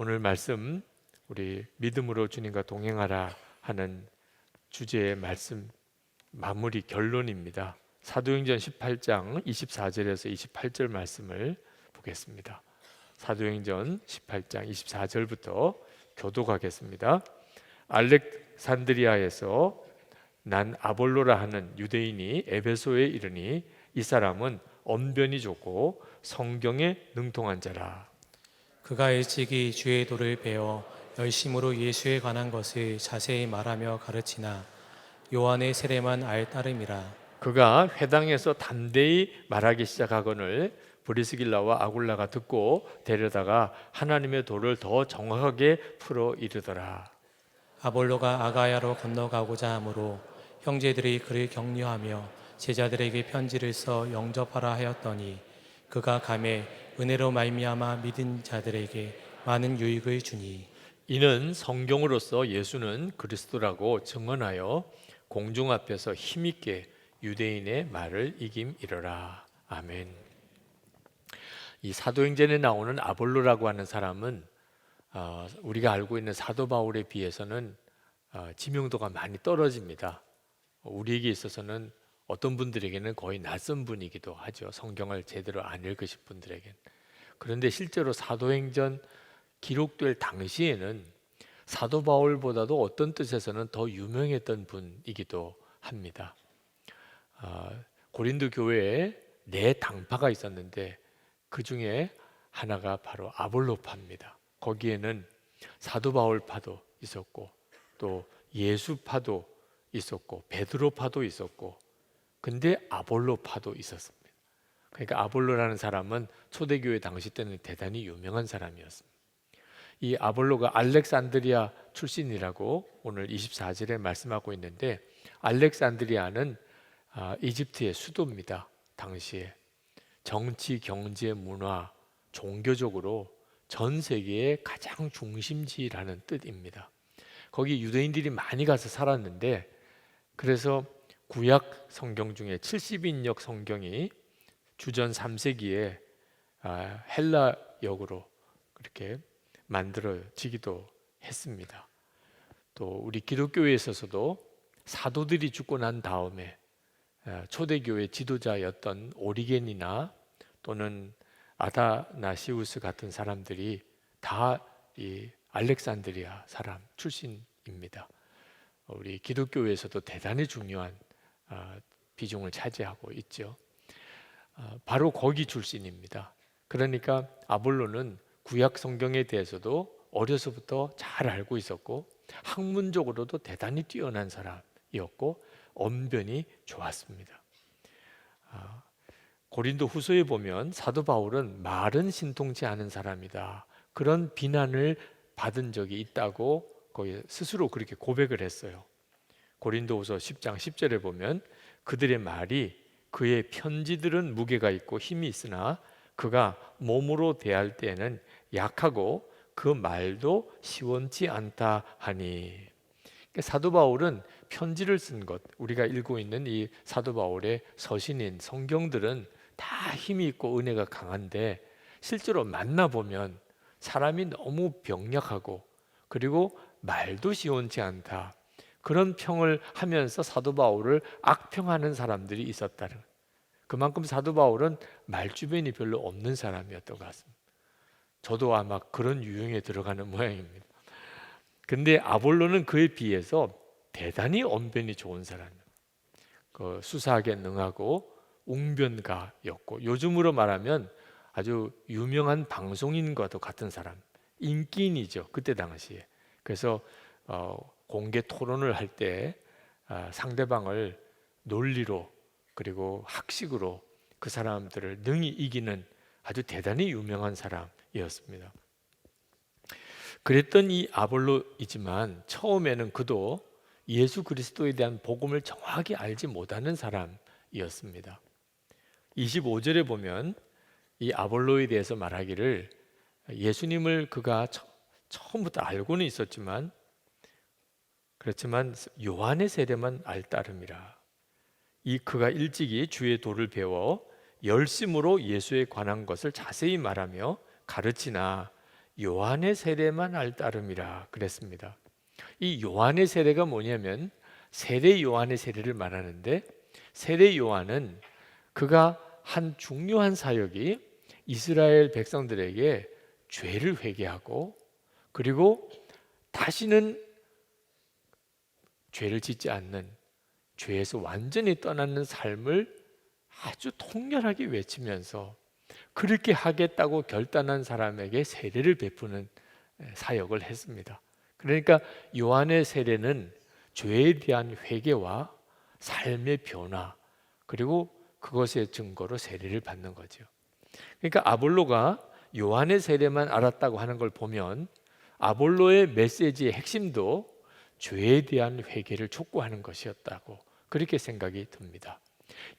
오늘 말씀 우리 믿음으로 주님과 동행하라 하는 주제의 말씀 마무리 결론입니다. 사도행전 18장 24절에서 28절 말씀을 보겠습니다. 사도행전 18장 24절부터 교독하겠습니다. 알렉산드리아에서 난 아볼로라 하는 유대인이 에베소에 이르니 이 사람은 언변이 좋고 성경에 능통한 자라. 그가 일찍이 주의 도를 배워 열심으로 예수에 관한 것을 자세히 말하며 가르치나 요한의 세례만 알 따름이라. 그가 회당에서 담대히 말하기 시작하거늘 브리스길라와 아굴라가 듣고 데려다가 하나님의 도를 더 정확하게 풀어 이르더라. 아볼로가 아가야로 건너가고자 하므로 형제들이 그를 격려하며 제자들에게 편지를 써 영접하라 하였더니 그가 감에 은혜로 말미암아 믿은 자들에게 많은 유익을 주니 이는 성경으로서 예수는 그리스도라고 증언하여 공중 앞에서 힘있게 유대인의 말을 이김이러라. 아멘. 이 사도행전에 나오는 아볼로라고 하는 사람은 우리가 알고 있는 사도 바울에 비해서는 지명도가 많이 떨어집니다. 우리에게 있어서는 어떤 분들에게는 거의 낯선 분이기도 하죠. 성경을 제대로 안 읽으신 분들에게는. 그런데 실제로 사도행전 기록될 당시에는 사도 바울보다도 어떤 뜻에서는 더 유명했던 분이기도 합니다. 고린도 교회에 네 당파가 있었는데 그 중에 하나가 바로 아볼로파입니다. 거기에는 사도 바울파도 있었고 또 예수파도 있었고 베드로파도 있었고 근데 아볼로파도 있었습니다. 그러니까 아볼로라는 사람은 초대교회 당시 때는 대단히 유명한 사람이었습니다. 이 아볼로가 알렉산드리아 출신이라고 오늘 24절에 말씀하고 있는데 알렉산드리아는 이집트의 수도입니다. 당시에 정치, 경제, 문화, 종교적으로 전 세계의 가장 중심지라는 뜻입니다. 거기 유대인들이 많이 가서 살았는데 그래서 구약 성경 중에 70인역 성경이 주전 3세기에 헬라역으로 그렇게 만들어지기도 했습니다. 또 우리 기독교에 있어서도 사도들이 죽고 난 다음에 초대교회 지도자였던 오리겐이나 또는 아다나시우스 같은 사람들이 다 이 알렉산드리아 사람 출신입니다. 우리 기독교에서도 대단히 중요한 비중을 차지하고 있죠. 바로 거기 출신입니다. 그러니까 아볼로는 구약 성경에 대해서도 어려서부터 잘 알고 있었고 학문적으로도 대단히 뛰어난 사람이었고 언변이 좋았습니다. 고린도 후서에 보면 사도 바울은 말은 신통치 않은 사람이다. 그런 비난을 받은 적이 있다고 거기 스스로 그렇게 고백을 했어요. 고린도후서 10장 10절에 보면 그들의 말이 그의 편지들은 무게가 있고 힘이 있으나 그가 몸으로 대할 때에는 약하고 그 말도 시원치 않다 하니. 그러니까 사도 바울은 편지를 쓴 것, 우리가 읽고 있는 이 사도 바울의 서신인 성경들은 다 힘이 있고 은혜가 강한데 실제로 만나보면 사람이 너무 병약하고 그리고 말도 시원치 않다. 그런 평을 하면서 사도 바울을 악평하는 사람들이 있었다는 거예요. 그만큼 사도 바울은 말주변이 별로 없는 사람이었던 것 같습니다. 저도 아마 그런 유형에 들어가는 모양입니다. 근데 아볼로는 그에 비해서 대단히 언변이 좋은 사람이에요. 그 수사하기에 능하고 웅변가였고 요즘으로 말하면 아주 유명한 방송인과도 같은 사람, 인기인이죠. 그때 당시에. 그래서 공개 토론을 할 때 상대방을 논리로 그리고 학식으로 그 사람들을 능히 이기는 아주 대단히 유명한 사람이었습니다. 그랬던 이 아볼로이지만 처음에는 그도 예수 그리스도에 대한 복음을 정확히 알지 못하는 사람이었습니다. 25절에 보면 이 아볼로에 대해서 말하기를 예수님을 그가 처음부터 알고는 있었지만 그렇지만 요한의 세례만 알 따름이라. 이 그가 일찍이 주의 도를 배워 열심으로 예수에 관한 것을 자세히 말하며 가르치나 요한의 세례만 알 따름이라 그랬습니다. 이 요한의 세례가 뭐냐면 세례 요한의 세례를 말하는데, 세례 요한은 그가 한 중요한 사역이 이스라엘 백성들에게 죄를 회개하고 그리고 다시는 죄를 짓지 않는, 죄에서 완전히 떠나는 삶을 아주 통렬하게 외치면서 그렇게 하겠다고 결단한 사람에게 세례를 베푸는 사역을 했습니다. 그러니까 요한의 세례는 죄에 대한 회개와 삶의 변화, 그리고 그것의 증거로 세례를 받는 거죠. 그러니까 아볼로가 요한의 세례만 알았다고 하는 걸 보면 아볼로의 메시지의 핵심도 죄에 대한 회개를 촉구하는 것이었다고 그렇게 생각이 듭니다.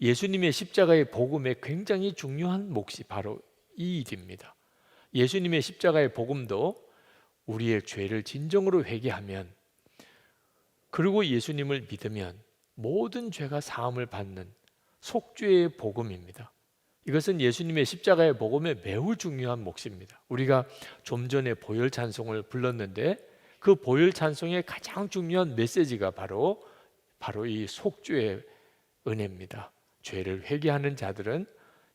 예수님의 십자가의 복음의 굉장히 중요한 몫이 바로 이 일입니다. 예수님의 십자가의 복음도 우리의 죄를 진정으로 회개하면, 그리고 예수님을 믿으면 모든 죄가 사함을 받는 속죄의 복음입니다. 이것은 예수님의 십자가의 복음의 매우 중요한 몫입니다. 우리가 좀 전에 보혈 찬송을 불렀는데 그 보혈 찬송의 가장 중요한 메시지가 바로 이 속죄의 은혜입니다. 죄를 회개하는 자들은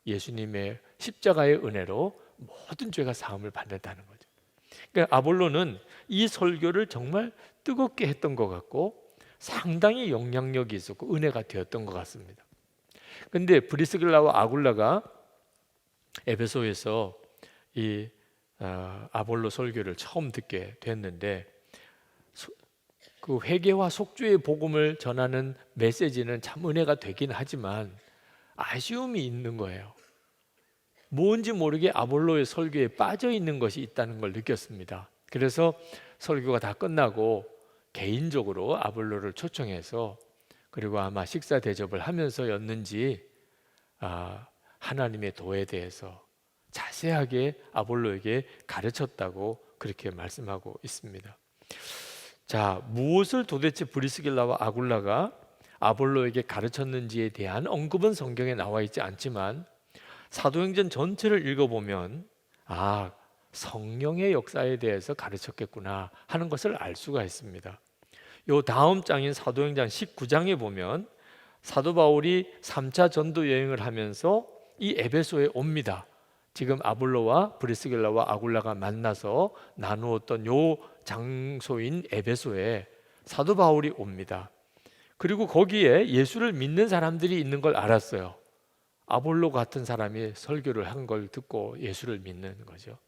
예수님의 십자가의 은혜로 모든 죄가 사함을 받는다는 거죠. 그러니까 아볼로는 이 설교를 정말 뜨겁게 했던 것 같고 상당히 영향력이 있었고 은혜가 되었던 것 같습니다. 근데 브리스길라와 아굴라가 에베소에서 이 아볼로 설교를 처음 듣게 됐는데, 그 회개와 속죄의 복음을 전하는 메시지는 참 은혜가 되긴 하지만 아쉬움이 있는 거예요. 뭔지 모르게 아볼로의 설교에 빠져 있는 것이 있다는 걸 느꼈습니다. 그래서 설교가 다 끝나고 개인적으로 아볼로를 초청해서, 그리고 아마 식사 대접을 하면서였는지 하나님의 도에 대해서 자세하게 아볼로에게 가르쳤다고 그렇게 말씀하고 있습니다. 자, 무엇을 도대체 브리스길라와 아굴라가 아볼로에게 가르쳤는지에 대한 언급은 성경에 나와 있지 않지만 사도행전 전체를 읽어보면 성령의 역사에 대해서 가르쳤겠구나 하는 것을 알 수가 있습니다. 요 다음 장인 사도행전 19장에 보면 사도 바울이 3차 전도 여행을 하면서 이 에베소에 옵니다. 지금 아볼로와 브리스길라와 아굴라가 만나서 나누었던 요 장소인 에베소에 사도 바울이 옵니다. 그리고 거기에 예수를 믿는 사람들이 있는 걸 알았어요. 아볼로 같은 사람이 설교를 한 걸 듣고 예수를 믿는 거죠.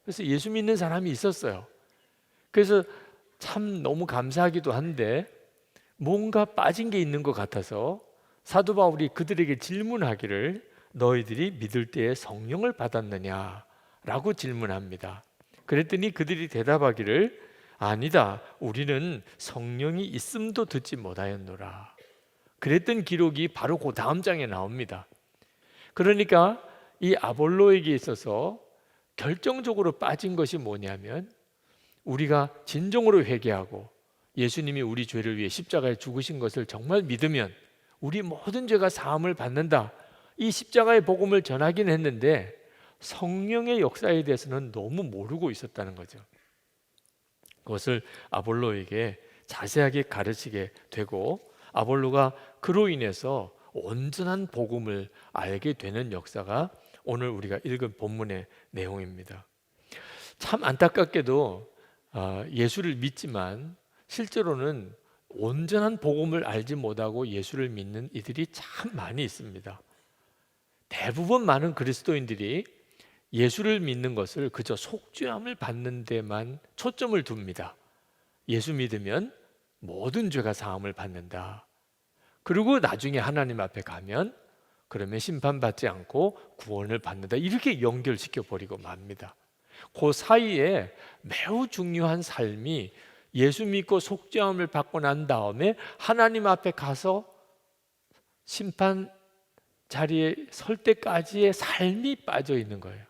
그래서 예수 믿는 사람이 있었어요. 그래서 참 너무 감사하기도 한데 뭔가 빠진 게 있는 것 같아서 사도 바울이 그들에게 질문하기를 너희들이 믿을 때에 성령을 받았느냐라고 질문합니다. 그랬더니 그들이 대답하기를 아니다, 우리는 성령이 있음도 듣지 못하였노라. 그랬던 기록이 바로 그 다음 장에 나옵니다. 그러니까 이 아볼로에게 있어서 결정적으로 빠진 것이 뭐냐면, 우리가 진정으로 회개하고 예수님이 우리 죄를 위해 십자가에 죽으신 것을 정말 믿으면 우리 모든 죄가 사함을 받는다, 이 십자가의 복음을 전하긴 했는데 성령의 역사에 대해서는 너무 모르고 있었다는 거죠. 그것을 아볼로에게 자세하게 가르치게 되고 아볼로가 그로 인해서 온전한 복음을 알게 되는 역사가 오늘 우리가 읽은 본문의 내용입니다. 참 안타깝게도 예수를 믿지만 실제로는 온전한 복음을 알지 못하고 예수를 믿는 이들이 참 많이 있습니다. 대부분 많은 그리스도인들이 예수를 믿는 것을 그저 속죄함을 받는 데만 초점을 둡니다. 예수 믿으면 모든 죄가 사함을 받는다. 그리고 나중에 하나님 앞에 가면 그러면 심판받지 않고 구원을 받는다, 이렇게 연결시켜 버리고 맙니다. 그 사이에 매우 중요한 삶이 예수 믿고 속죄함을 받고 난 다음에 하나님 앞에 가서 심판 자리에 설 때까지의 삶이 빠져 있는 거예요.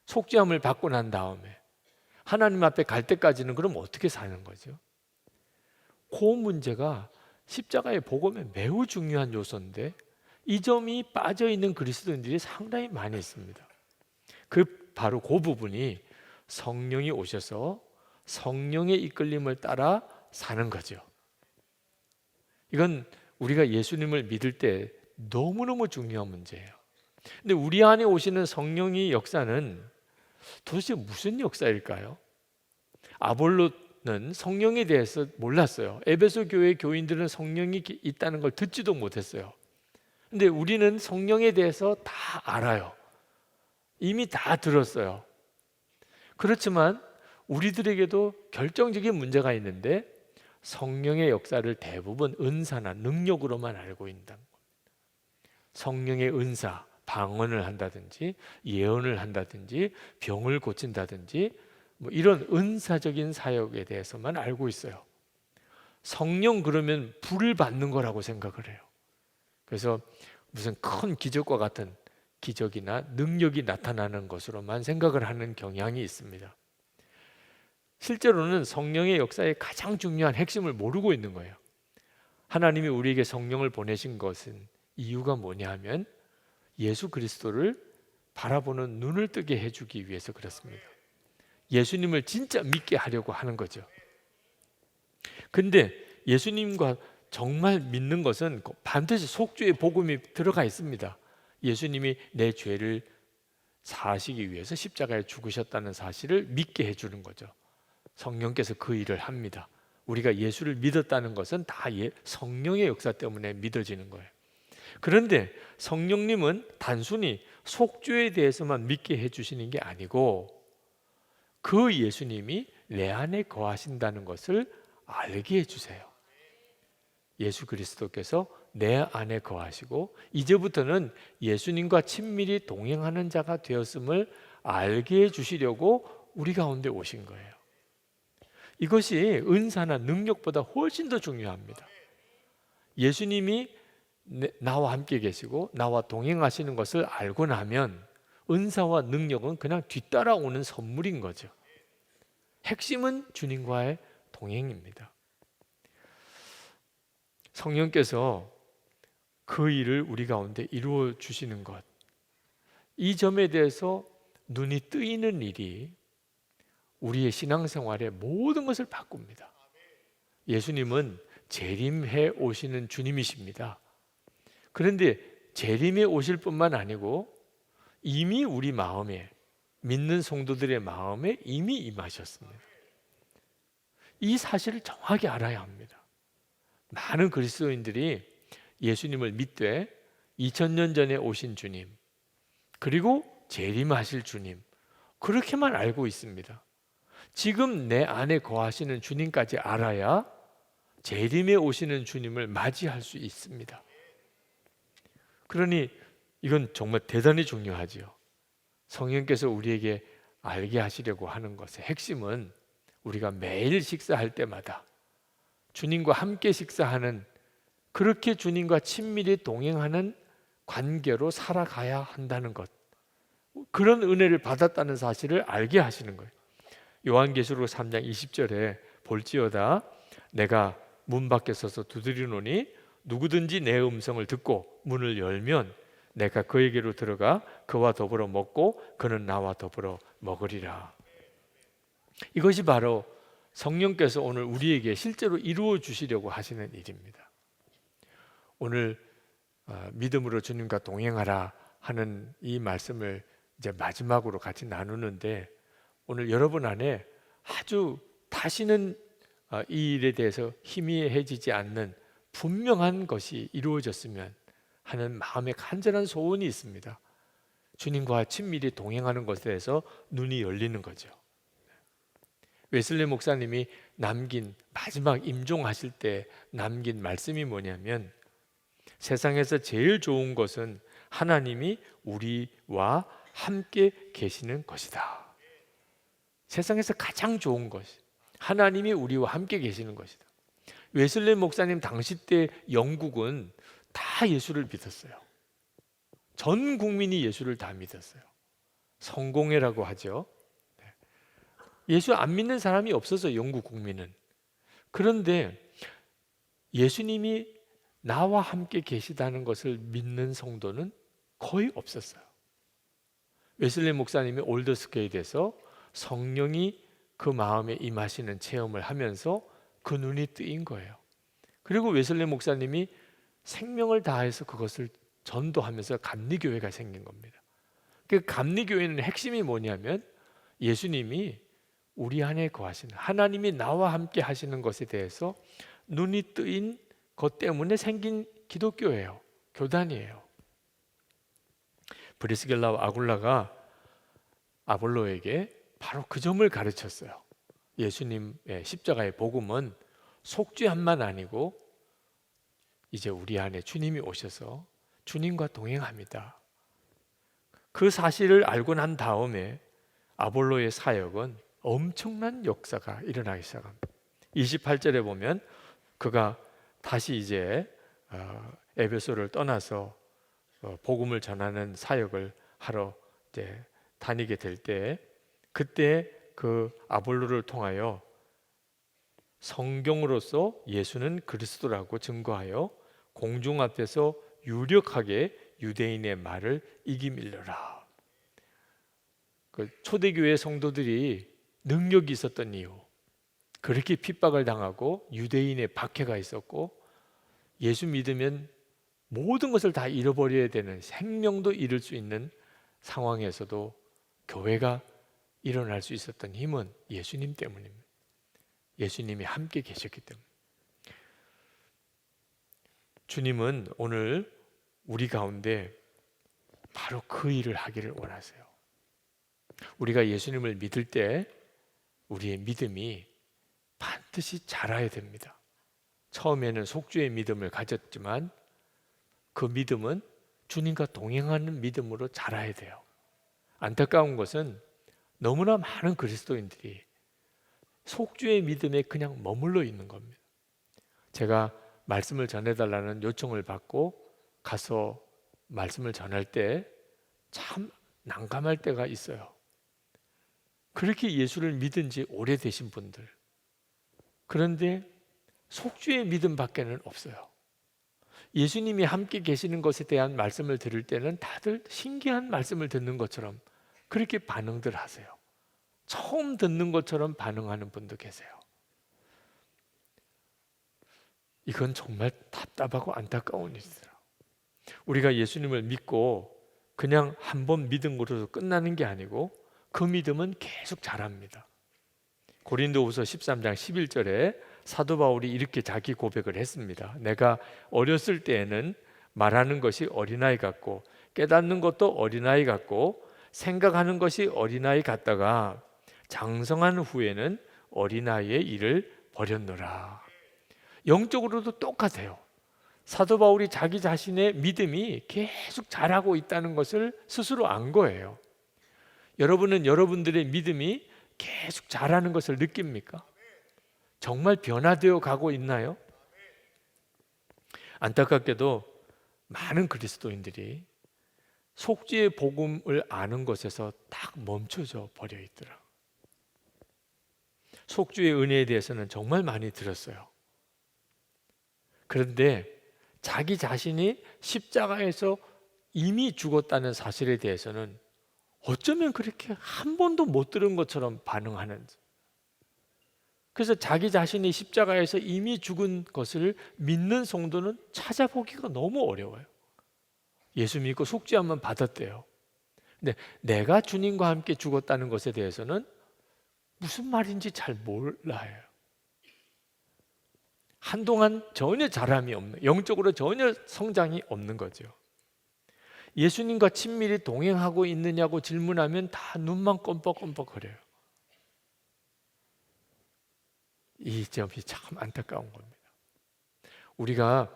속죄함을 받고 난 다음에 하나님 앞에 갈 때까지는 그럼 어떻게 사는 거죠? 그 문제가 십자가의 복음의 매우 중요한 요소인데 이 점이 빠져 있는 그리스도인들이 상당히 많이 있습니다. 바로 그 부분이 성령이 오셔서 성령의 이끌림을 따라 사는 거죠. 이건 우리가 예수님을 믿을 때 너무너무 중요한 문제예요. 근데 우리 안에 오시는 성령의 역사는 도대체 무슨 역사일까요? 아볼로는 성령에 대해서 몰랐어요. 에베소 교회 교인들은 성령이 있다는 걸 듣지도 못했어요. 근데 우리는 성령에 대해서 다 알아요. 이미 다 들었어요. 그렇지만 우리들에게도 결정적인 문제가 있는데 성령의 역사를 대부분 은사나 능력으로만 알고 있는 겁니다. 성령의 은사, 방언을 한다든지 예언을 한다든지 병을 고친다든지 뭐 이런 은사적인 사역에 대해서만 알고 있어요. 성령 그러면 불을 받는 거라고 생각을 해요. 그래서 무슨 큰 기적과 같은 기적이나 능력이 나타나는 것으로만 생각을 하는 경향이 있습니다. 실제로는 성령의 역사의 가장 중요한 핵심을 모르고 있는 거예요. 하나님이 우리에게 성령을 보내신 것은 이유가 뭐냐 하면 예수 그리스도를 바라보는 눈을 뜨게 해주기 위해서 그렇습니다. 예수님을 진짜 믿게 하려고 하는 거죠. 근데 예수님과 정말 믿는 것은 반드시 속죄의 복음이 들어가 있습니다. 예수님이 내 죄를 사하시기 위해서 십자가에 죽으셨다는 사실을 믿게 해주는 거죠. 성령께서 그 일을 합니다. 우리가 예수를 믿었다는 것은 다 성령의 역사 때문에 믿어지는 거예요. 그런데 성령님은 단순히 속죄에 대해서만 믿게 해주시는 게 아니고 그 예수님이 내 안에 거하신다는 것을 알게 해주세요. 예수 그리스도께서 내 안에 거하시고 이제부터는 예수님과 친밀히 동행하는 자가 되었음을 알게 해주시려고 우리 가운데 오신 거예요. 이것이 은사나 능력보다 훨씬 더 중요합니다. 예수님이 나와 함께 계시고 나와 동행하시는 것을 알고 나면 은사와 능력은 그냥 뒤따라오는 선물인 거죠. 핵심은 주님과의 동행입니다. 성령께서 그 일을 우리 가운데 이루어 주시는 것, 이 점에 대해서 눈이 뜨이는 일이 우리의 신앙생활의 모든 것을 바꿉니다. 예수님은 재림해 오시는 주님이십니다. 그런데 재림해 오실 뿐만 아니고 이미 우리 마음에, 믿는 성도들의 마음에 이미 임하셨습니다. 이 사실을 정확히 알아야 합니다. 많은 그리스도인들이 예수님을 믿되 2000년 전에 오신 주님, 그리고 재림하실 주님, 그렇게만 알고 있습니다. 지금 내 안에 거하시는 주님까지 알아야 재림에 오시는 주님을 맞이할 수 있습니다. 그러니 이건 정말 대단히 중요하지요. 성령께서 우리에게 알게 하시려고 하는 것의 핵심은 우리가 매일 식사할 때마다 주님과 함께 식사하는, 그렇게 주님과 친밀히 동행하는 관계로 살아가야 한다는 것, 그런 은혜를 받았다는 사실을 알게 하시는 거예요. 요한계시록 3장 20절에 볼지어다 내가 문 밖에 서서 두드리노니 누구든지 내 음성을 듣고 문을 열면 내가 그에게로 들어가 그와 더불어 먹고 그는 나와 더불어 먹으리라. 이것이 바로 성령께서 오늘 우리에게 실제로 이루어 주시려고 하시는 일입니다. 오늘 믿음으로 주님과 동행하라 하는 이 말씀을 이제 마지막으로 같이 나누는데, 오늘 여러분 안에 아주 다시는 이 일에 대해서 희미해지지 않는 분명한 것이 이루어졌으면 하는 마음의 간절한 소원이 있습니다. 주님과 친밀히 동행하는 것에 대해서 눈이 열리는 거죠. 웨슬리 목사님이 남긴 마지막 임종하실 때 남긴 말씀이 뭐냐면, 세상에서 제일 좋은 것은 하나님이 우리와 함께 계시는 것이다. 세상에서 가장 좋은 것이 하나님이 우리와 함께 계시는 것이다. 웨슬리 목사님 당시 때 영국은 다 예수를 믿었어요. 전 국민이 예수를 다 믿었어요. 성공회라고 하죠. 예수 안 믿는 사람이 없어서 영국 국민은. 그런데 예수님이 나와 함께 계시다는 것을 믿는 성도는 거의 없었어요. 웨슬리 목사님이 올더스케이드에서 성령이 그 마음에 임하시는 체험을 하면서 그 눈이 뜨인 거예요. 그리고 웨슬리 목사님이 생명을 다해서 그것을 전도하면서 감리교회가 생긴 겁니다. 그 감리교회는 핵심이 뭐냐면 예수님이 우리 안에 거하시는, 하나님이 나와 함께 하시는 것에 대해서 눈이 뜨인 것 때문에 생긴 기독교예요. 교단이에요. 브리스길라와 아굴라가 아볼로에게 바로 그 점을 가르쳤어요. 예수님의 십자가의 복음은 속죄함만 아니고 이제 우리 안에 주님이 오셔서 주님과 동행합니다. 그 사실을 알고 난 다음에 아볼로의 사역은 엄청난 역사가 일어나기 시작합니다. 28절에 보면 그가 다시 이제 에베소를 떠나서 복음을 전하는 사역을 하러 이제 다니게 될 때, 그때 그 아볼로를 통하여 성경으로서 예수는 그리스도라고 증거하여 공중 앞에서 유력하게 유대인의 말을 이기밀려라. 그 초대교회 성도들이 능력이 있었던 이유, 그렇게 핍박을 당하고 유대인의 박해가 있었고 예수 믿으면 모든 것을 다 잃어버려야 되는, 생명도 잃을 수 있는 상황에서도 교회가 일어날 수 있었던 힘은 예수님 때문입니다. 예수님이 함께 계셨기 때문에. 주님은 오늘 우리 가운데 바로 그 일을 하기를 원하세요. 우리가 예수님을 믿을 때 우리의 믿음이 반드시 자라야 됩니다. 처음에는 속죄의 믿음을 가졌지만 그 믿음은 주님과 동행하는 믿음으로 자라야 돼요. 안타까운 것은 너무나 많은 그리스도인들이 속죄의 믿음에 그냥 머물러 있는 겁니다. 제가 말씀을 전해달라는 요청을 받고 가서 말씀을 전할 때 참 난감할 때가 있어요. 그렇게 예수를 믿은 지 오래되신 분들, 그런데 속죄의 믿음밖에는 없어요. 예수님이 함께 계시는 것에 대한 말씀을 들을 때는 다들 신기한 말씀을 듣는 것처럼 그렇게 반응들 하세요. 처음 듣는 것처럼 반응하는 분도 계세요. 이건 정말 답답하고 안타까운 일이더라. 우리가 예수님을 믿고 그냥 한 번 믿은 것으로 끝나는 게 아니고 그 믿음은 계속 자랍니다. 고린도후서 13장 11절에 사도 바울이 이렇게 자기 고백을 했습니다. 내가 어렸을 때에는 말하는 것이 어린아이 같고 깨닫는 것도 어린아이 같고 생각하는 것이 어린아이 같다가 장성한 후에는 어린아이의 일을 버렸노라. 영적으로도 똑같아요. 사도 바울이 자기 자신의 믿음이 계속 자라고 있다는 것을 스스로 안 거예요. 여러분은 여러분들의 믿음이 계속 자라는 것을 느낍니까? 정말 변화되어 가고 있나요? 안타깝게도 많은 그리스도인들이 속죄의 복음을 아는 것에서 딱 멈춰져 버려 있더라. 속죄의 은혜에 대해서는 정말 많이 들었어요. 그런데 자기 자신이 십자가에서 이미 죽었다는 사실에 대해서는 어쩌면 그렇게 한 번도 못 들은 것처럼 반응하는지. 그래서 자기 자신이 십자가에서 이미 죽은 것을 믿는 성도는 찾아보기가 너무 어려워요. 예수 믿고 속죄함만 받았대요. 근데 내가 주님과 함께 죽었다는 것에 대해서는 무슨 말인지 잘 몰라요. 한동안 전혀 자람이 없는, 영적으로 전혀 성장이 없는 거죠. 예수님과 친밀히 동행하고 있느냐고 질문하면 다 눈만 껌뻑껌뻑거려요. 이 점이 참 안타까운 겁니다. 우리가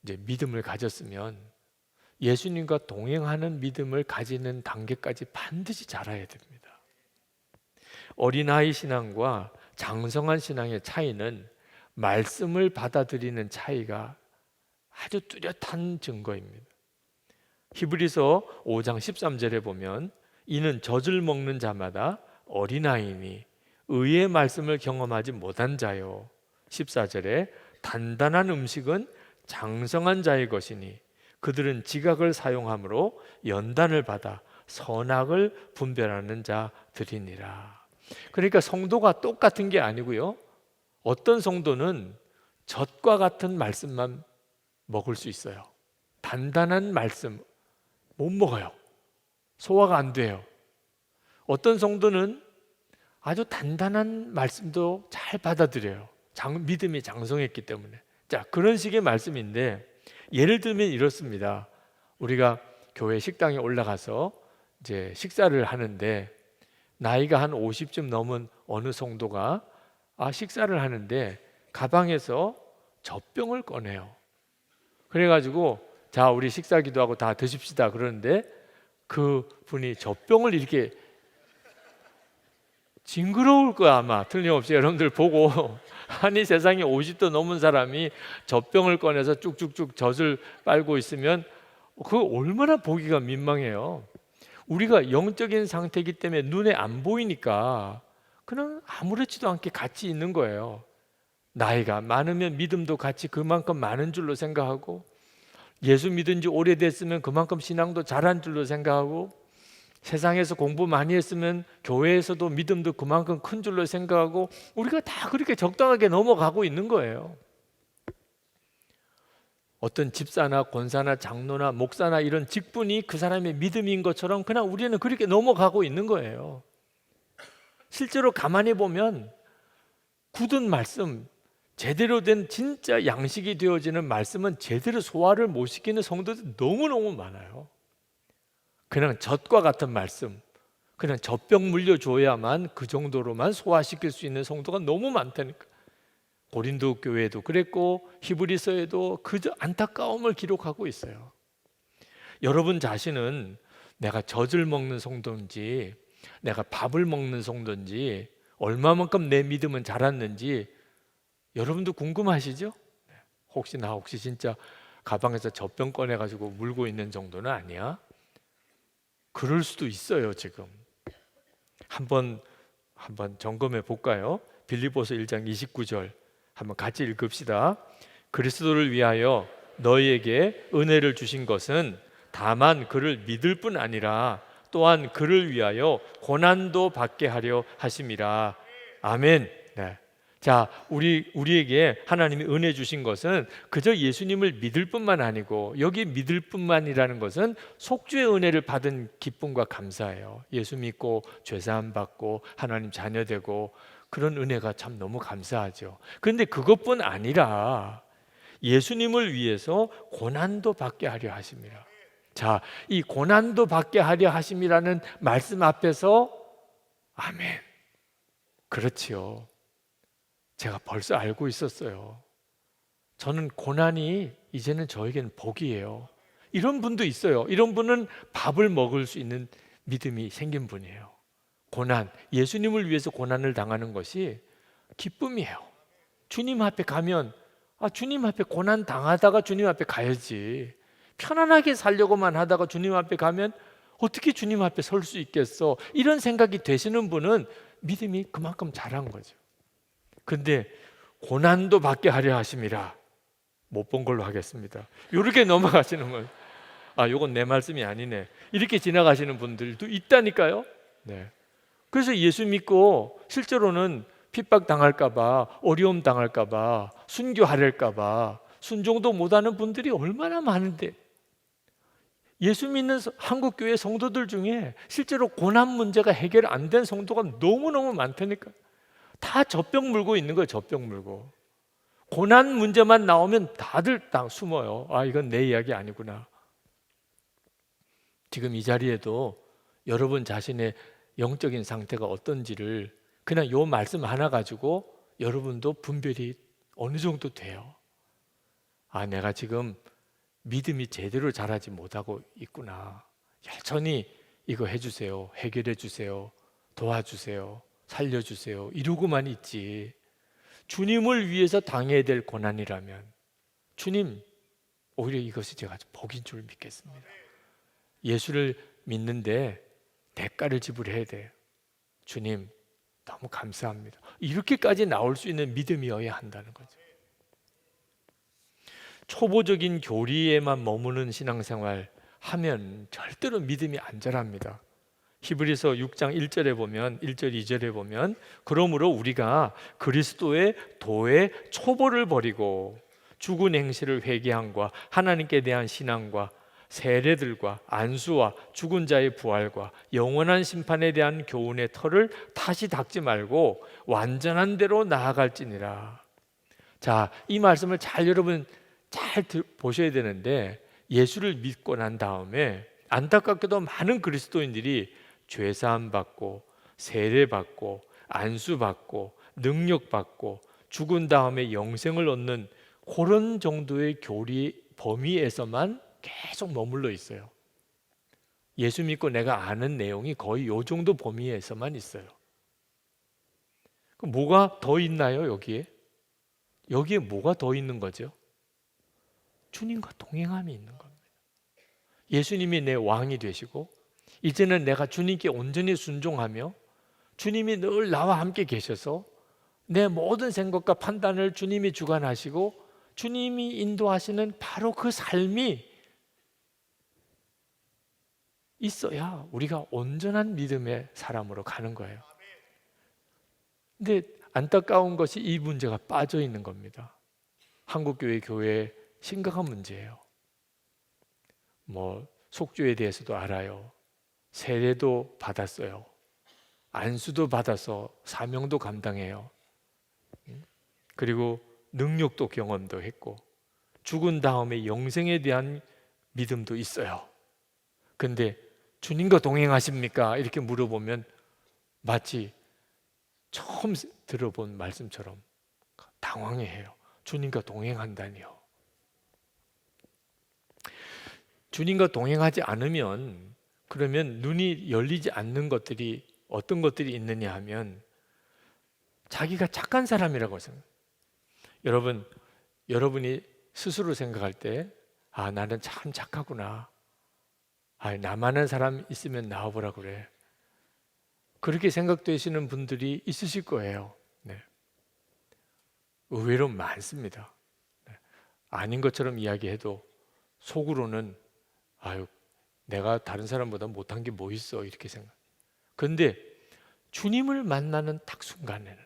이제 믿음을 가졌으면 예수님과 동행하는 믿음을 가지는 단계까지 반드시 자라야 됩니다. 어린아이 신앙과 장성한 신앙의 차이는 말씀을 받아들이는 차이가 아주 뚜렷한 증거입니다. 히브리서 5장 13절에 보면 이는 젖을 먹는 자마다 어린아이니 의의 말씀을 경험하지 못한 자요. 14절에 단단한 음식은 장성한 자의 것이니 그들은 지각을 사용함으로 연단을 받아 선악을 분별하는 자들이니라. 그러니까 성도가 똑같은 게 아니고요. 어떤 성도는 젖과 같은 말씀만 먹을 수 있어요. 단단한 말씀 못 먹어요. 소화가 안 돼요. 어떤 성도는 아주 단단한 말씀도 잘 받아들여요. 믿음이 장성했기 때문에. 자, 그런 식의 말씀인데 예를 들면 이렇습니다. 우리가 교회 식당에 올라가서 이제 식사를 하는데 나이가 한 50쯤 넘은 어느 성도가 식사를 하는데 가방에서 젖병을 꺼내요. 그래가지고 자, 우리 식사 기도하고 다 드십시다 그러는데 그 분이 젖병을 이렇게 징그러울 거야 아마. 틀림없이 여러분들 보고 아니 세상에 50도 넘은 사람이 젖병을 꺼내서 쭉쭉쭉 젖을 빨고 있으면 그거 얼마나 보기가 민망해요. 우리가 영적인 상태이기 때문에 눈에 안 보이니까 그냥 아무렇지도 않게 같이 있는 거예요. 나이가 많으면 믿음도 같이 그만큼 많은 줄로 생각하고 예수 믿은 지 오래됐으면 그만큼 신앙도 잘한 줄로 생각하고 세상에서 공부 많이 했으면 교회에서도 믿음도 그만큼 큰 줄로 생각하고 우리가 다 그렇게 적당하게 넘어가고 있는 거예요. 어떤 집사나 권사나 장로나 목사나 이런 직분이 그 사람의 믿음인 것처럼 그냥 우리는 그렇게 넘어가고 있는 거예요. 실제로 가만히 보면 굳은 말씀, 제대로 된 진짜 양식이 되어지는 말씀은 제대로 소화를 못 시키는 성도들이 너무너무 많아요. 그냥 젖과 같은 말씀, 그냥 젖병 물려줘야만 그 정도로만 소화시킬 수 있는 성도가 너무 많다니까. 고린도 교회도 그랬고 히브리서에도 그저 안타까움을 기록하고 있어요. 여러분 자신은 내가 젖을 먹는 성도인지 내가 밥을 먹는 성도인지 얼마만큼 내 믿음은 자랐는지 여러분도 궁금하시죠? 혹시 진짜 가방에서 젖병 꺼내가지고 물고 있는 정도는 아니야? 그럴 수도 있어요. 지금 한번 점검해 볼까요? 빌립보서 1장 29절 한번 같이 읽읍시다. 그리스도를 위하여 너희에게 은혜를 주신 것은 다만 그를 믿을 뿐 아니라 또한 그를 위하여 고난도 받게 하려 하심이라. 아멘. 네. 자, 우리에게 하나님이 은혜 주신 것은 그저 예수님을 믿을 뿐만 아니고 여기 믿을 뿐만이라는 것은 속죄의 은혜를 받은 기쁨과 감사예요. 예수 믿고 죄사함 받고 하나님 자녀 되고 그런 은혜가 참 너무 감사하죠. 그런데 그것뿐 아니라 예수님을 위해서 고난도 받게 하려 하심이라. 자, 이 고난도 받게 하려 하심이라는 말씀 앞에서 아멘. 그렇지요. 제가 벌써 알고 있었어요. 저는 고난이 이제는 저에게는 복이에요. 이런 분도 있어요. 이런 분은 밥을 먹을 수 있는 믿음이 생긴 분이에요. 고난, 예수님을 위해서 고난을 당하는 것이 기쁨이에요. 주님 앞에 가면 주님 앞에 고난 당하다가 주님 앞에 가야지. 편안하게 살려고만 하다가 주님 앞에 가면 어떻게 주님 앞에 설 수 있겠어? 이런 생각이 되시는 분은 믿음이 그만큼 자란 거죠. 근데 고난도 받게 하려 하심이라. 못 본 걸로 하겠습니다. 이렇게 넘어가시는 분, 요건 내 말씀이 아니네. 이렇게 지나가시는 분들도 있다니까요. 네. 그래서 예수 믿고 실제로는 핍박 당할까봐, 어려움 당할까봐, 순교하랄까봐 순종도 못하는 분들이 얼마나 많은데, 예수 믿는 한국 교회 성도들 중에 실제로 고난 문제가 해결 안 된 성도가 너무너무 많다니까. 다 젖병 물고 있는 거예요. 젖병 물고. 고난 문제만 나오면 다들 다 숨어요. 이건 내 이야기 아니구나. 지금 이 자리에도 여러분 자신의 영적인 상태가 어떤지를 그냥 요 말씀 하나 가지고 여러분도 분별이 어느 정도 돼요. 내가 지금 믿음이 제대로 자라지 못하고 있구나. 여전히 이거 해주세요. 해결해 주세요. 도와주세요. 살려주세요. 이러고만 있지. 주님을 위해서 당해야 될 고난이라면 주님, 오히려 이것이 제가 복인 줄 믿겠습니다. 예수를 믿는데 대가를 지불해야 돼요. 주님, 너무 감사합니다. 이렇게까지 나올 수 있는 믿음이어야 한다는 거죠. 초보적인 교리에만 머무는 신앙생활 하면 절대로 믿음이 안 자랍니다. 히브리서 6장 1절에 보면 1절 2절에 보면 그러므로 우리가 그리스도의 도의 초보를 버리고 죽은 행실을 회개함과 하나님께 대한 신앙과 세례들과 안수와 죽은 자의 부활과 영원한 심판에 대한 교훈의 털을 다시 닦지 말고 완전한 대로 나아갈지니라. 자, 이 말씀을 여러분 잘 보셔야 되는데, 예수를 믿고 난 다음에 안타깝게도 많은 그리스도인들이 죄사함 받고 세례 받고 안수 받고 능력 받고 죽은 다음에 영생을 얻는 그런 정도의 교리 범위에서만 계속 머물러 있어요. 예수 믿고 내가 아는 내용이 거의 요 정도 범위에서만 있어요. 그럼 뭐가 더 있나요? 여기에 뭐가 더 있는 거죠? 주님과 동행함이 있는 겁니다. 예수님이 내 왕이 되시고 이제는 내가 주님께 온전히 순종하며 주님이 늘 나와 함께 계셔서 내 모든 생각과 판단을 주님이 주관하시고 주님이 인도하시는 바로 그 삶이 있어야 우리가 온전한 믿음의 사람으로 가는 거예요. 근데 안타까운 것이 이 문제가 빠져 있는 겁니다. 한국교회 교회의 심각한 문제예요. 속죄에 대해서도 알아요. 세례도 받았어요. 안수도 받아서 사명도 감당해요. 그리고 능력도 경험도 했고 죽은 다음에 영생에 대한 믿음도 있어요. 근데 주님과 동행하십니까? 이렇게 물어보면 마치 처음 들어본 말씀처럼 당황해해요. 주님과 동행한다니요. 주님과 동행하지 않으면 그러면 눈이 열리지 않는 것들이 어떤 것들이 있느냐 하면 자기가 착한 사람이라고 생각해요. 여러분이 스스로 생각할 때 나는 참 착하구나. 나만한 사람 있으면 나와보라 그래. 그렇게 생각되시는 분들이 있으실 거예요. 네. 의외로 많습니다. 네. 아닌 것처럼 이야기해도 속으로는 내가 다른 사람보다 못한 게 뭐 있어 이렇게 생각. 그런데 주님을 만나는 딱 순간에는